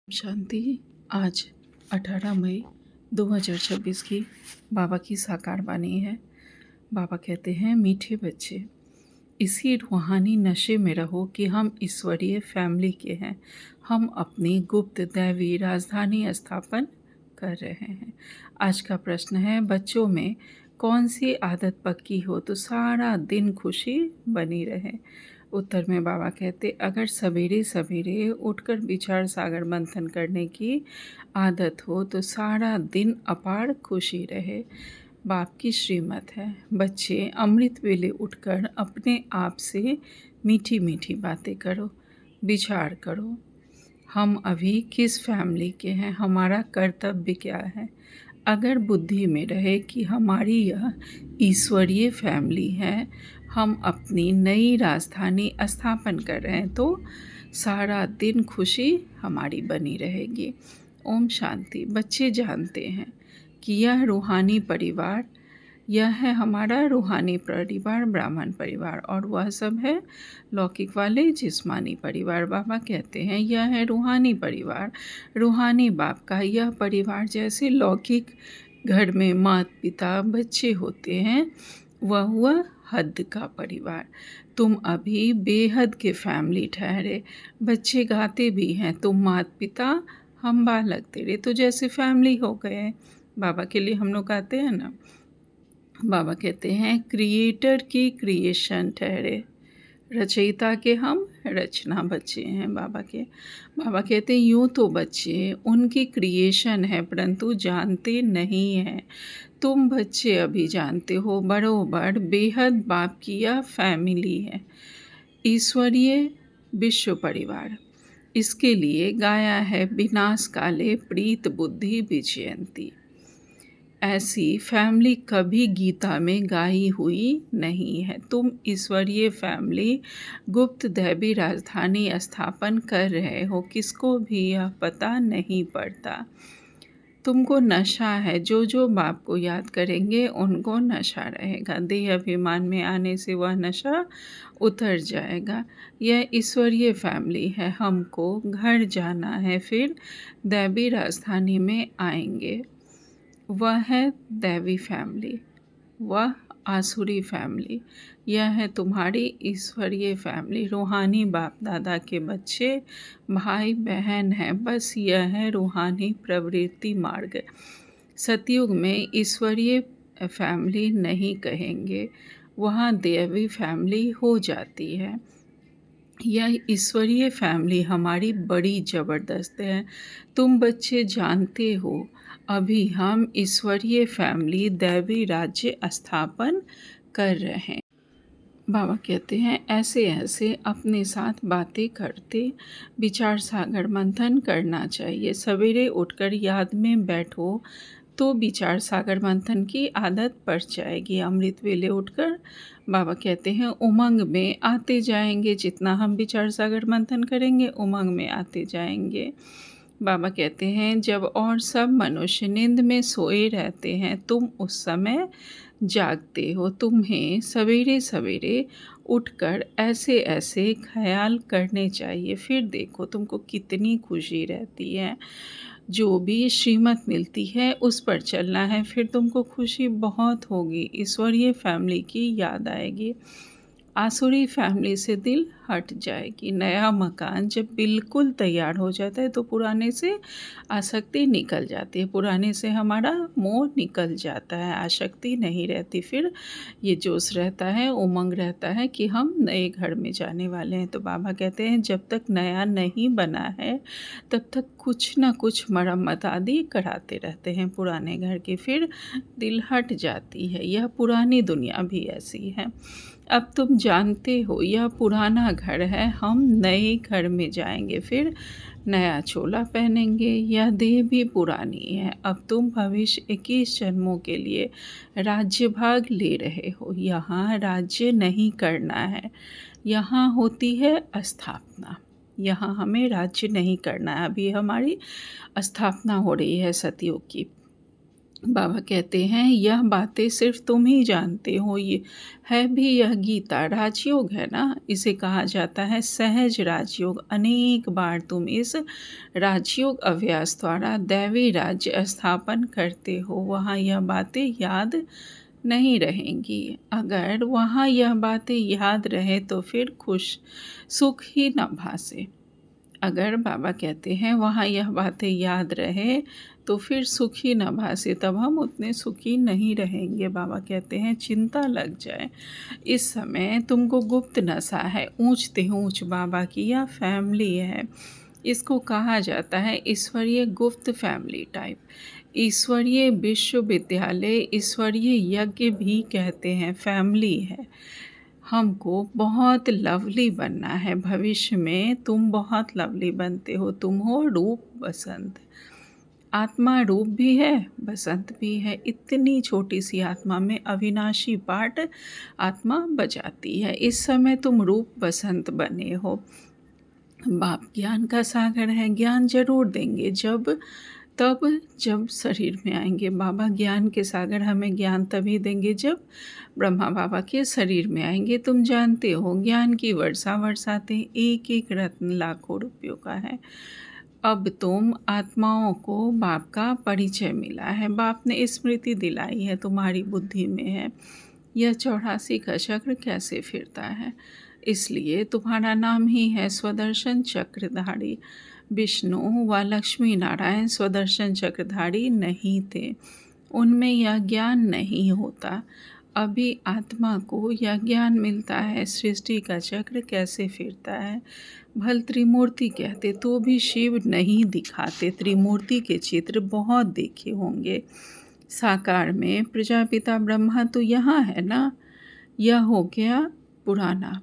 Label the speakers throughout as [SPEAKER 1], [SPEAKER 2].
[SPEAKER 1] शांति। आज 18 मई 2026 की बाबा की साकार वाणी है। बाबा कहते हैं, मीठे बच्चे, इसी रूहानी नशे में रहो कि हम ईश्वरीय फैमिली के हैं। हम अपनी गुप्त दैवी राजधानी स्थापन कर रहे हैं। आज का प्रश्न है, बच्चों में कौन सी आदत पक्की हो तो सारा दिन खुशी बनी रहे। उत्तर में बाबा कहते, अगर सवेरे सवेरे उठकर विचार सागर मंथन करने की आदत हो तो सारा दिन अपार खुशी रहे। बाप की श्रीमत है, बच्चे अमृत वेले उठकर अपने आप से मीठी मीठी बातें करो, विचार करो। हम अभी किस फैमिली के हैं, हमारा कर्तव्य क्या है। अगर बुद्धि में रहे कि हमारी यह ईश्वरीय फैमिली है, हम अपनी नई राजधानी स्थापन कर रहे हैं, तो सारा दिन खुशी हमारी बनी रहेगी। ओम शांति। बच्चे जानते हैं कि यह रूहानी परिवार, यह है हमारा रूहानी परिवार, ब्राह्मण परिवार, और वह सब है लौकिक वाले जिस्मानी परिवार। बाबा कहते हैं, यह है रूहानी परिवार, रूहानी बाप का यह परिवार। जैसे लौकिक घर में माता पिता बच्चे होते हैं, वह हुआ हद का परिवार। तुम अभी बेहद के फैमिली ठहरे। बच्चे गाते भी हैं, तुम माता पिता, हम बालक तेरे, तो जैसे फैमिली हो गए। बाबा के लिए हम लोग गाते हैं ना। बाबा कहते हैं, क्रिएटर की क्रिएशन ठहरे, रचयिता के हम रचना बच्चे हैं बाबा के। बाबा कहते हैं, यूँ तो बच्चे उनकी क्रिएशन है, परंतु जानते नहीं हैं। तुम बच्चे अभी जानते हो, बरोबर बेहद बाप की यह फैमिली है, ईश्वरीय विश्व परिवार। इसके लिए गाया है, विनाश काले प्रीत बुद्धि विजयंती। ऐसी फैमिली कभी गीता में गाई हुई नहीं है। तुम ईश्वरीय फैमिली गुप्त दैवी राजधानी स्थापन कर रहे हो, किसको भी यह पता नहीं पड़ता। तुमको नशा है, जो जो बाप को याद करेंगे उनको नशा रहेगा। देह अभिमान में आने से वह नशा उतर जाएगा। यह ईश्वरीय फैमिली है, हमको घर जाना है, फिर दैवी राजधानी में आएंगे। वह है दैवी फैमिली, वह आसुरी फैमिली। यह है तुम्हारी ईश्वरीय फैमिली, रूहानी बाप दादा के बच्चे भाई बहन हैं। बस यह है रूहानी प्रवृत्ति मार्ग। सतयुग में ईश्वरीय फैमिली नहीं कहेंगे, वहाँ दैवी फैमिली हो जाती है। यह ईश्वरीय फैमिली हमारी बड़ी ज़बरदस्त है। तुम बच्चे जानते हो, अभी हम ईश्वरीय फैमिली दैवी राज्य स्थापन कर रहे हैं। बाबा कहते हैं, ऐसे ऐसे अपने साथ बातें करते विचार सागर मंथन करना चाहिए। सवेरे उठकर याद में बैठो तो विचार सागर मंथन की आदत पड़ जाएगी। अमृत वेले उठकर बाबा कहते हैं, उमंग में आते जाएंगे। जितना हम विचार सागर मंथन करेंगे, उमंग में आते जाएंगे। बाबा कहते हैं, जब और सब मनुष्य नींद में सोए रहते हैं, तुम उस समय जागते हो। तुम्हें सवेरे सवेरे उठकर ऐसे ऐसे ख्याल करने चाहिए, फिर देखो तुमको कितनी खुशी रहती है। जो भी श्रीमत मिलती है उस पर चलना है, फिर तुमको खुशी बहुत होगी। ईश्वरीय फैमिली की याद आएगी, आसुरी फैमिली से दिल हट जाएगी। नया मकान जब बिल्कुल तैयार हो जाता है तो पुराने से आसक्ति निकल जाती है, पुराने से हमारा मोह निकल जाता है, आसक्ति नहीं रहती। फिर ये जोश रहता है, उमंग रहता है कि हम नए घर में जाने वाले हैं। तो बाबा कहते हैं, जब तक नया नहीं बना है तब तक कुछ ना कुछ मरम्मत आदि कराते रहते हैं पुराने घर की, फिर दिल हट जाती है। यह पुरानी दुनिया भी ऐसी है। अब तुम जानते हो, यह पुराना घर है, हम नए घर में जाएंगे, फिर नया चोला पहनेंगे। यह देह भी पुरानी है। अब तुम भविष्य 21 जन्मों के लिए राज्य भाग ले रहे हो। यहाँ राज्य नहीं करना है, यहाँ होती है स्थापना। यहाँ हमें राज्य नहीं करना है, अभी हमारी स्थापना हो रही है सतयुग की। बाबा कहते हैं यह बातें सिर्फ तुम ही जानते हो, ये है भी यह गीता राजयोग है ना, इसे कहा जाता है सहज राजयोग। अनेक बार तुम इस राजयोग अभ्यास द्वारा दैवी राज्य स्थापन करते हो, वहाँ यह बातें याद नहीं रहेंगी। अगर वहाँ यह बातें याद रहे तो फिर खुश सुख ही न भासे। अगर बाबा कहते हैं वहाँ यह बातें याद रहे तो फिर सुखी न भासे, तब हम उतने सुखी नहीं रहेंगे। बाबा कहते हैं चिंता लग जाए, इस समय तुमको गुप्त नशा है, ऊंचते ऊंच बाबा की यह फैमिली है। इसको कहा जाता है ईश्वरीय गुप्त फैमिली टाइप, ईश्वरीय विश्वविद्यालय, ईश्वरीय यज्ञ भी कहते हैं, फैमिली है। हमको बहुत लवली बनना है, भविष्य में तुम बहुत लवली बनते हो। तुम हो रूप बसंत, आत्मा रूप भी है बसंत भी है। इतनी छोटी सी आत्मा में अविनाशी पाठ आत्मा बजाती है। इस समय तुम रूप बसंत बने हो। बाप ज्ञान का सागर है, ज्ञान जरूर देंगे जब शरीर में आएंगे। बाबा ज्ञान के सागर हमें ज्ञान तभी देंगे जब ब्रह्मा बाबा के शरीर में आएंगे। तुम जानते हो ज्ञान की वर्षा बरसाते, एक एक रत्न लाखों रुपयों का है। अब तुम आत्माओं को बाप का परिचय मिला है, बाप ने स्मृति दिलाई है, तुम्हारी बुद्धि में है यह 84 का चक्र कैसे फिरता है। इसलिए तुम्हारा नाम ही है स्वदर्शन चक्रधारी। विष्णु व लक्ष्मी नारायण स्वदर्शन चक्रधारी नहीं थे, उनमें यह ज्ञान नहीं होता। अभी आत्मा को यह ज्ञान मिलता है सृष्टि का चक्र कैसे फिरता है। भल त्रिमूर्ति कहते तो भी शिव नहीं दिखाते, त्रिमूर्ति के चित्र बहुत देखे होंगे। साकार में प्रजापिता ब्रह्मा तो यहाँ है ना, यह हो गया पुराना,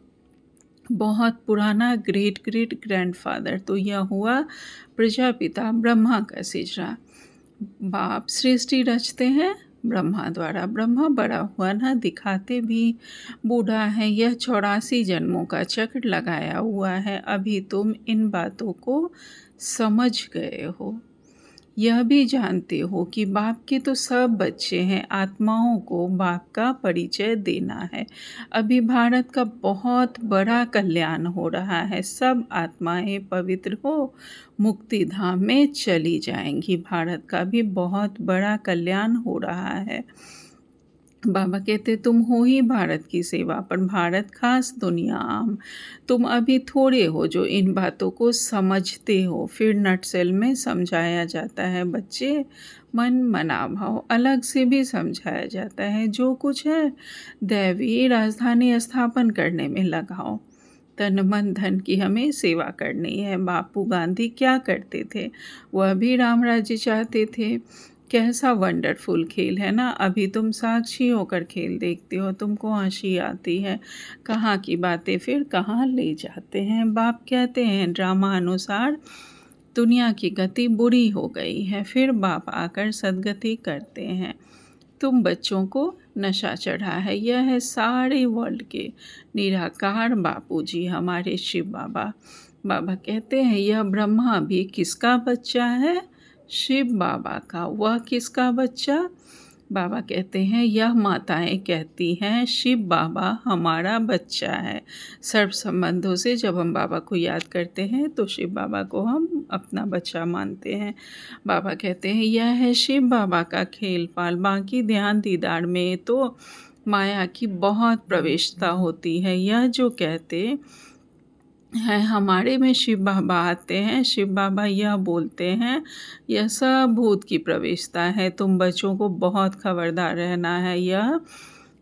[SPEAKER 1] बहुत पुराना ग्रेट ग्रेट ग्रैंडफादर, तो यह हुआ प्रजापिता ब्रह्मा का सिजरा। बाप सृष्टि रचते हैं ब्रह्मा द्वारा, ब्रह्मा बड़ा हुआ ना, दिखाते भी बूढ़ा है। यह 84 जन्मों का चक्र लगाया हुआ है। अभी तुम इन बातों को समझ गए हो, यह भी जानते हो कि बाप के तो सब बच्चे हैं, आत्माओं को बाप का परिचय देना है। अभी भारत का बहुत बड़ा कल्याण हो रहा है, सब आत्माएं पवित्र हो मुक्ति धाम में चली जाएंगी। भारत का भी बहुत बड़ा कल्याण हो रहा है। बाबा कहते तुम हो ही भारत की सेवा पर, भारत खास दुनिया आम। तुम अभी थोड़े हो जो इन बातों को समझते हो, फिर नटसेल में समझाया जाता है। बच्चे मन मना भाव अलग से भी समझाया जाता है। जो कुछ है दैवी राजधानी स्थापन करने में लगाओ, तन मन धन की हमें सेवा करनी है। बापू गांधी क्या करते थे, वह भी राम राज्य चाहते थे। कैसा वंडरफुल खेल है ना। अभी तुम साक्षी होकर खेल देखते हो, तुमको हंसी आती है, कहाँ की बातें फिर कहाँ ले जाते हैं। बाप कहते हैं ड्रामा अनुसार दुनिया की गति बुरी हो गई है, फिर बाप आकर सदगति करते हैं। तुम बच्चों को नशा चढ़ा है, यह है सारे वर्ल्ड के निराकार बापू जी हमारे शिव बाबा। बाबा कहते हैं यह ब्रह्मा भी किसका बच्चा है, शिव बाबा का। वह किसका बच्चा, बाबा कहते हैं यह माताएं कहती हैं शिव बाबा हमारा बच्चा है। सर्व संबंधों से जब हम बाबा को याद करते हैं तो शिव बाबा को हम अपना बच्चा मानते हैं। बाबा कहते हैं यह है शिव बाबा का खेल पाल, बाकी ध्यान दीदार में तो माया की बहुत प्रवेशता होती है। यह जो कहते हैं हमारे में शिव बाबा आते हैं, शिव बाबा यह बोलते हैं यह सब भूत की प्रवेशता है, तुम बच्चों को बहुत खबरदार रहना है। यह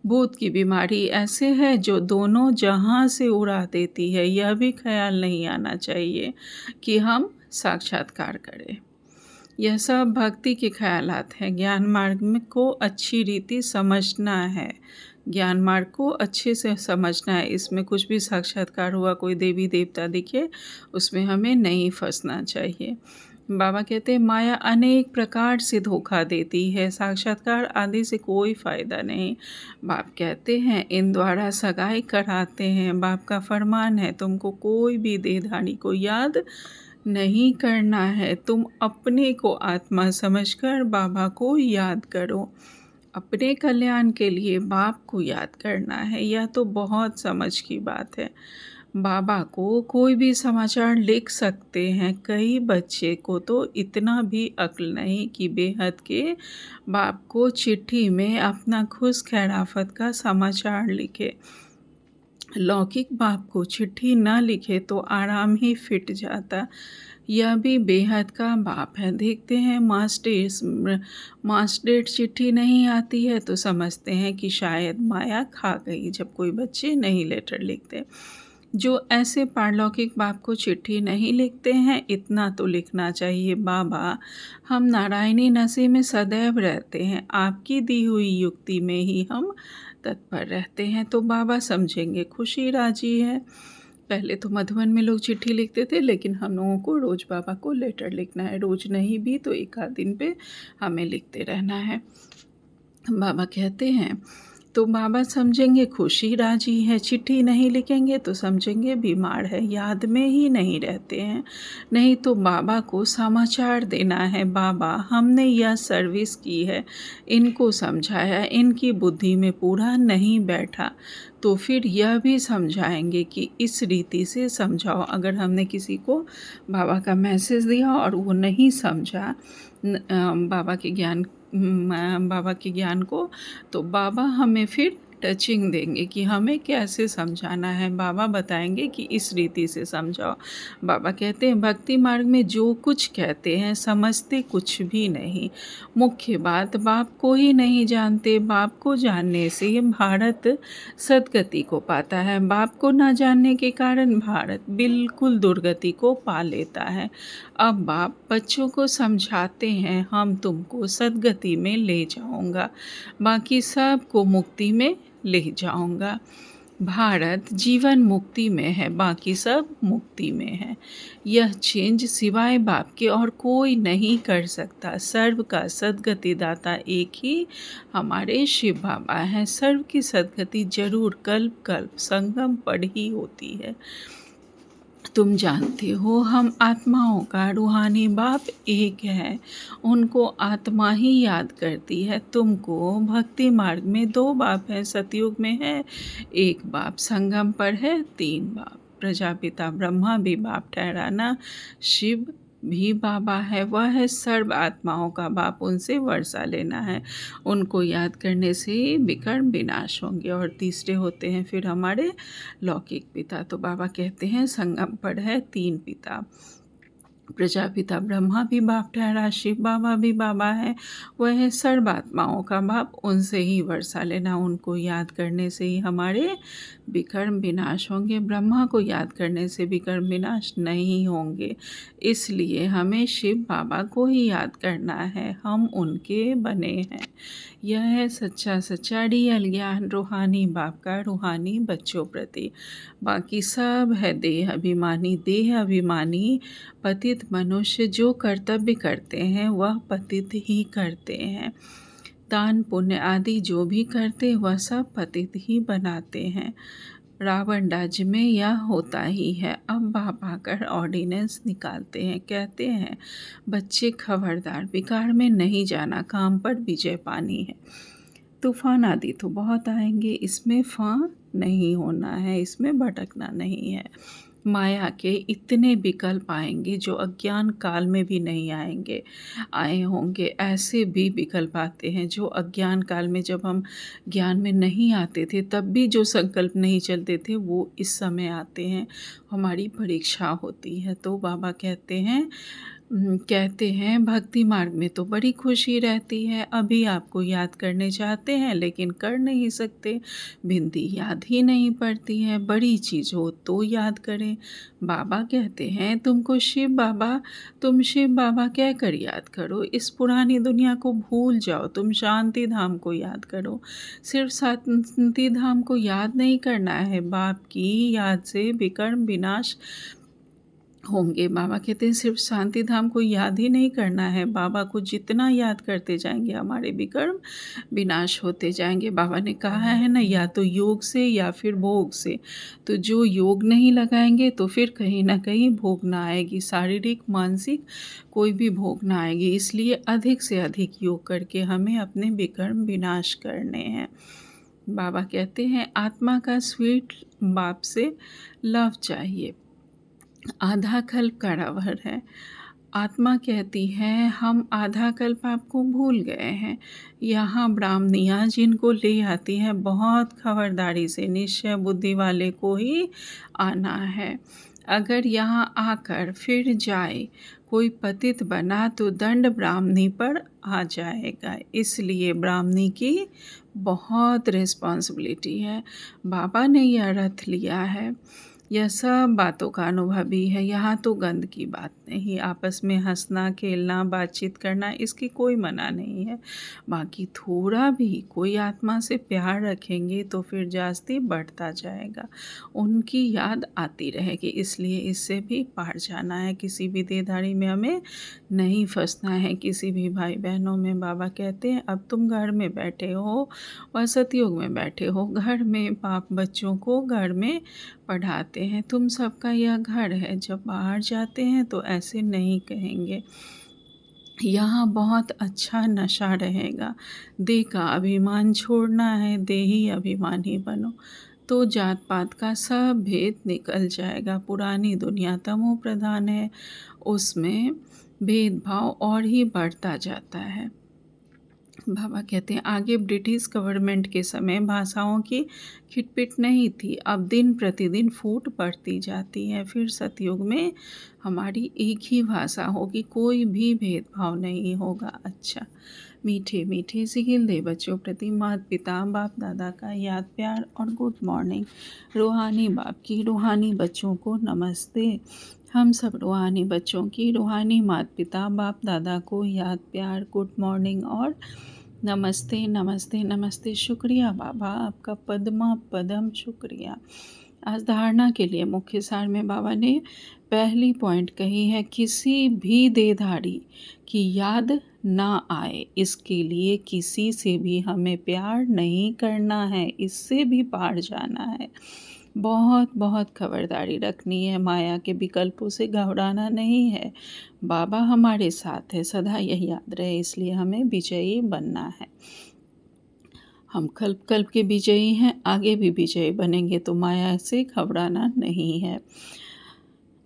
[SPEAKER 1] भूत की बीमारी ऐसे है जो दोनों जहां से उड़ा देती है। यह भी ख्याल नहीं आना चाहिए कि हम साक्षात्कार करें। यह सब भक्ति के ख्यालात हैं। ज्ञान मार्ग में को अच्छी रीति समझना है, ज्ञान मार्ग को अच्छे से समझना है। इसमें कुछ भी साक्षात्कार हुआ, कोई देवी देवता दिखे, उसमें हमें नहीं फंसना चाहिए। बाबा कहते हैं माया अनेक प्रकार से धोखा देती है, साक्षात्कार आदि से कोई फ़ायदा नहीं। बाप कहते हैं इन द्वारा सगाई कराते हैं। बाप का फरमान है तुमको कोई भी देहधारी को याद नहीं करना है। तुम अपने को आत्मा समझकर बाबा को याद करो। अपने कल्याण के लिए बाप को याद करना है। यह तो बहुत समझ की बात है। बाबा को कोई भी समाचार लिख सकते हैं। कई बच्चे को तो इतना भी अक्ल नहीं कि बेहद के बाप को चिट्ठी में अपना खुश खैराफत का समाचार लिखे। लौकिक बाप को चिट्ठी न लिखे तो आराम ही फिट जाता। यह भी बेहद का बाप है। देखते हैं मास्टरेट चिट्ठी नहीं आती है तो समझते हैं कि शायद माया खा गई, जब कोई बच्चे नहीं लेटर लिखते। जो ऐसे पारलौकिक बाप को चिट्ठी नहीं लिखते हैं, इतना तो लिखना चाहिए, बाबा हम नारायणी नशे में सदैव रहते हैं, आपकी दी हुई युक्ति में ही हम तत्पर रहते हैं। तो बाबा समझेंगे, खुशी राजी है। पहले तो मधुबन में लोग चिट्ठी लिखते थे, लेकिन हम लोगों को रोज़ बाबा को लेटर लिखना है। रोज़ नहीं भी तो एक आध दिन पे हमें लिखते रहना है। बाबा कहते हैं तो बाबा समझेंगे खुशी राजी है। चिट्ठी नहीं लिखेंगे तो समझेंगे बीमार है, याद में ही नहीं रहते हैं। नहीं तो बाबा को समाचार देना है, बाबा हमने यह सर्विस की है, इनको समझाया, इनकी बुद्धि में पूरा नहीं बैठा, तो फिर यह भी समझाएंगे कि इस रीति से समझाओ। अगर हमने किसी को बाबा का मैसेज दिया और वो नहीं समझा बाबा के ज्ञान को, तो बाबा हमें फिर टचिंग देंगे कि हमें कैसे समझाना है। बाबा बताएंगे कि इस रीति से समझाओ। बाबा कहते हैं भक्ति मार्ग में जो कुछ कहते हैं समझते कुछ भी नहीं। मुख्य बात बाप को ही नहीं जानते। बाप को जानने से भारत सद्गति को पाता है। बाप को न जानने के कारण भारत बिल्कुल दुर्गति को पा लेता है। अब बाप बच्चों को समझाते हैं, हम तुमको सद्गति में ले जाऊंगा, बाकी सब को मुक्ति में ले जाऊंगा। भारत जीवन मुक्ति में है, बाकी सब मुक्ति में है। यह चेंज सिवाय बाप के और कोई नहीं कर सकता। सर्व का सद्गति दाता एक ही हमारे शिव बाबा हैं। सर्व की सद्गति जरूर कल्प कल्प संगम पर ही होती है। तुम जानते हो हम आत्माओं का रूहानी बाप एक है, उनको आत्मा ही याद करती है। तुमको भक्ति मार्ग में 2 बाप हैं, सतयुग में है 1 बाप, संगम पर है 3 बाप। प्रजापिता ब्रह्मा भी बाप ठहराना, शिव भी बाबा है, वह है सर्व आत्माओं का बाप, उनसे वर्षा लेना है। उनको याद करने से विकर्म विनाश होंगे। और तीसरे होते हैं फिर हमारे लौकिक पिता। तो बाबा कहते हैं संगम पर है 3 पिता। प्रजापिता ब्रह्मा भी बाप ठहरा, शिव बाबा भी बाबा है, वह है सर्वात्माओं का बाप, उनसे ही वर्षा लेना। उनको याद करने से ही हमारे विकर्म विनाश होंगे। ब्रह्मा को याद करने से विकर्म विनाश नहीं होंगे। इसलिए हमें शिव बाबा को ही याद करना है, हम उनके बने हैं। यह है सच्चा सच्चा रियल ज्ञान रूहानी बाप का रूहानी बच्चों प्रति। बाकी सब है देह अभिमानी। देह अभिमानी पतित मनुष्य जो कर्तव्य करते हैं वह पतित ही करते हैं। दान पुण्य आदि जो भी करते वह सब पतित ही बनाते हैं। रावण राज्य में यह होता ही है। अब बाप आकर ऑर्डिनेंस निकालते हैं, कहते हैं बच्चे खबरदार, विकार में नहीं जाना, काम पर विजय पानी है। तूफान आदि तो बहुत आएंगे, इसमें फां नहीं होना है, इसमें भटकना नहीं है। माया के इतने विकल्प आएंगे जो अज्ञान काल में भी नहीं आए होंगे। ऐसे भी विकल्प आते हैं जो अज्ञान काल में, जब हम ज्ञान में नहीं आते थे तब भी जो संकल्प नहीं चलते थे, वो इस समय आते हैं, हमारी परीक्षा होती है। तो बाबा कहते हैं भक्ति मार्ग में तो बड़ी खुशी रहती है। अभी आपको याद करने चाहते हैं लेकिन कर नहीं सकते, बिंदी याद ही नहीं पड़ती है। बड़ी चीज़ हो तो याद करें। बाबा कहते हैं तुम शिव बाबा कहकर याद करो। इस पुरानी दुनिया को भूल जाओ, तुम शांति धाम को याद करो। सिर्फ शांति धाम को याद नहीं करना है, बाप की याद से विकर्म विनाश होंगे। बाबा कहते हैं सिर्फ शांति धाम को याद ही नहीं करना है, बाबा को जितना याद करते जाएंगे हमारे विकर्म विनाश होते जाएंगे। बाबा ने कहा है ना, या तो योग से या फिर भोग से। तो जो योग नहीं लगाएंगे तो फिर कहीं ना कहीं भोग ना आएगी, शारीरिक मानसिक कोई भी भोग ना आएगी। इसलिए अधिक से अधिक योग करके हमें अपने विकर्म विनाश करने हैं। बाबा कहते हैं आत्मा का स्वीट बाप से लव चाहिए। आधा कल्प का रावण है। आत्मा कहती है हम आधा कल्प आपको भूल गए हैं। यहाँ ब्राह्मणियाँ जिनको ले आती हैं बहुत खबरदारी से, निश्चय बुद्धि वाले को ही आना है। अगर यहाँ आकर फिर जाए कोई पतित बना तो दंड ब्राह्मणी पर आ जाएगा। इसलिए ब्राह्मणी की बहुत रिस्पॉन्सिबिलिटी है। बाबा ने यह रथ लिया है। यह सब बातों का अनुभवी है। यहाँ तो गंद की बात नहीं, आपस में हंसना खेलना बातचीत करना इसकी कोई मना नहीं है। बाकी थोड़ा भी कोई आत्मा से प्यार रखेंगे तो फिर जास्ती बढ़ता जाएगा, उनकी याद आती रहेगी। इसलिए इससे भी पार जाना है। किसी भी देहधारी में हमें नहीं फंसना है, किसी भी भाई बहनों में। बाबा कहते हैं अब तुम घर में बैठे हो और सतयुग में बैठे हो, घर में बाप बच्चों को घर में पढ़ाते हैं। तुम सबका यह घर है। जब बाहर जाते हैं तो ऐसे नहीं कहेंगे। यहाँ बहुत अच्छा नशा रहेगा। देह का अभिमान छोड़ना है, देही अभिमानी बनो तो जात पात का सब भेद निकल जाएगा। पुरानी दुनिया तमो प्रधान है, उसमें भेदभाव और ही बढ़ता जाता है। बाबा कहते हैं आगे ब्रिटिश गवर्नमेंट के समय भाषाओं की खिटपिट नहीं थी, अब दिन प्रतिदिन फूट बढ़ती जाती है। फिर सतयुग में हमारी एक ही भाषा होगी, कोई भी भेदभाव नहीं होगा। अच्छा, मीठे मीठे सिखिलदे बच्चों प्रति माता पिता बाप दादा का याद प्यार और गुड मॉर्निंग। रूहानी बाप की रूहानी बच्चों को नमस्ते। हम सब रूहानी बच्चों की रूहानी माता पिता बाप दादा को याद प्यार गुड मॉर्निंग और नमस्ते नमस्ते नमस्ते। शुक्रिया बाबा, आपका पद्मा पदम शुक्रिया। आज धारणा के लिए मुख्य सार में बाबा ने पहली पॉइंट कही है, किसी भी देहधारी की याद ना आए इसके लिए किसी से भी हमें प्यार नहीं करना है, इससे भी पार जाना है। बहुत बहुत खबरदारी रखनी है, माया के विकल्पों से घबराना नहीं है। बाबा हमारे साथ है, सदा यही याद रहे। इसलिए हमें विजयी बनना है। हम कल्प कल्प के विजयी हैं, आगे भी विजयी बनेंगे, तो माया से घबराना नहीं है।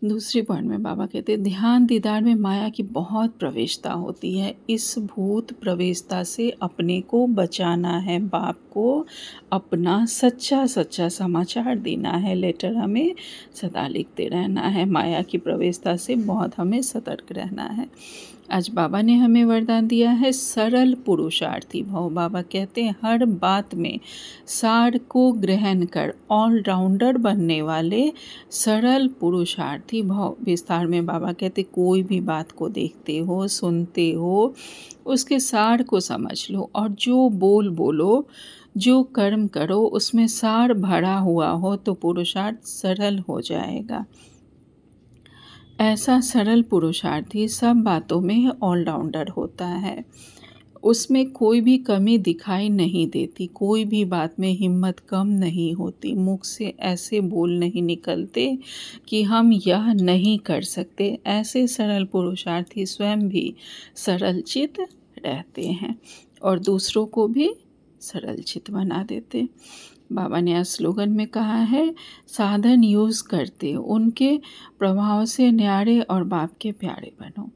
[SPEAKER 1] दूसरी पॉइंट में बाबा कहते हैं ध्यान दीदार में माया की बहुत प्रवेशता होती है। इस भूत प्रवेशता से अपने को बचाना है। बाप को अपना सच्चा सच्चा समाचार देना है। लेटर हमें सदा लिखते रहना है। माया की प्रवेशता से बहुत हमें सतर्क रहना है। आज बाबा ने हमें वरदान दिया है सरल पुरुषार्थी भव। बाबा कहते हैं हर बात में सार को ग्रहण कर ऑलराउंडर बनने वाले सरल पुरुषार्थी भव। विस्तार में बाबा कहते कोई भी बात को देखते हो सुनते हो उसके सार को समझ लो, और जो बोलो जो कर्म करो उसमें सार भरा हुआ हो तो पुरुषार्थ सरल हो जाएगा। ऐसा सरल पुरुषार्थी सब बातों में ऑलराउंडर होता है, उसमें कोई भी कमी दिखाई नहीं देती, कोई भी बात में हिम्मत कम नहीं होती, मुख से ऐसे बोल नहीं निकलते कि हम यह नहीं कर सकते। ऐसे सरल पुरुषार्थी स्वयं भी सरल चित रहते हैं और दूसरों को भी सरल चित बना देते। बाबा ने स्लोगन में कहा है साधन यूज़ करते उनके प्रभाव से न्यारे और बाप के प्यारे बनो।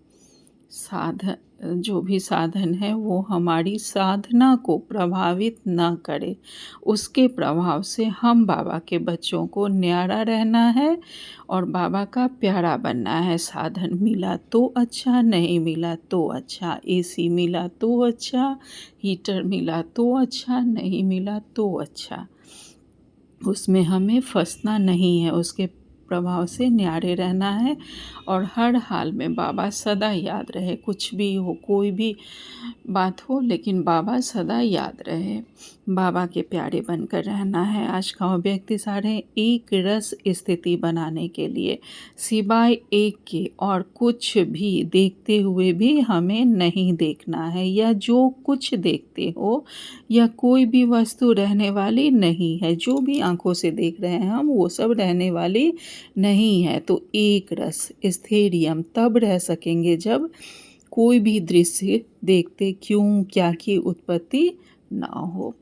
[SPEAKER 1] साधन, जो भी साधन है वो हमारी साधना को प्रभावित न करे, उसके प्रभाव से हम बाबा के बच्चों को न्यारा रहना है और बाबा का प्यारा बनना है। साधन मिला तो अच्छा, नहीं मिला तो अच्छा, एसी मिला तो अच्छा, हीटर मिला तो अच्छा, नहीं मिला तो अच्छा, उसमें हमें फंसना नहीं है, उसके प्रभाव से न्यारे रहना है और हर हाल में बाबा सदा याद रहे। कुछ भी हो, कोई भी बात हो, लेकिन बाबा सदा याद रहे। बाबा के प्यारे बनकर रहना है। आज का व्यक्ति सारे एक रस स्थिति बनाने के लिए सिवाय एक के और कुछ भी देखते हुए भी हमें नहीं देखना है, या जो कुछ देखते हो या कोई भी वस्तु रहने वाली नहीं है। जो भी आंखों से देख रहे हैं हम, वो सब रहने वाली नहीं है। तो एक रस स्थैर्यम तब रह सकेंगे जब कोई भी दृश्य देखते क्यों क्या की उत्पत्ति ना हो।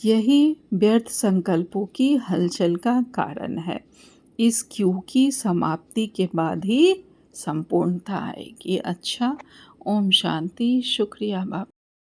[SPEAKER 1] यही व्यर्थ संकल्पों की हलचल का कारण है। इस क्यों की समाप्ति के बाद ही संपूर्णता आएगी। अच्छा, ओम शांति। शुक्रिया बाबा।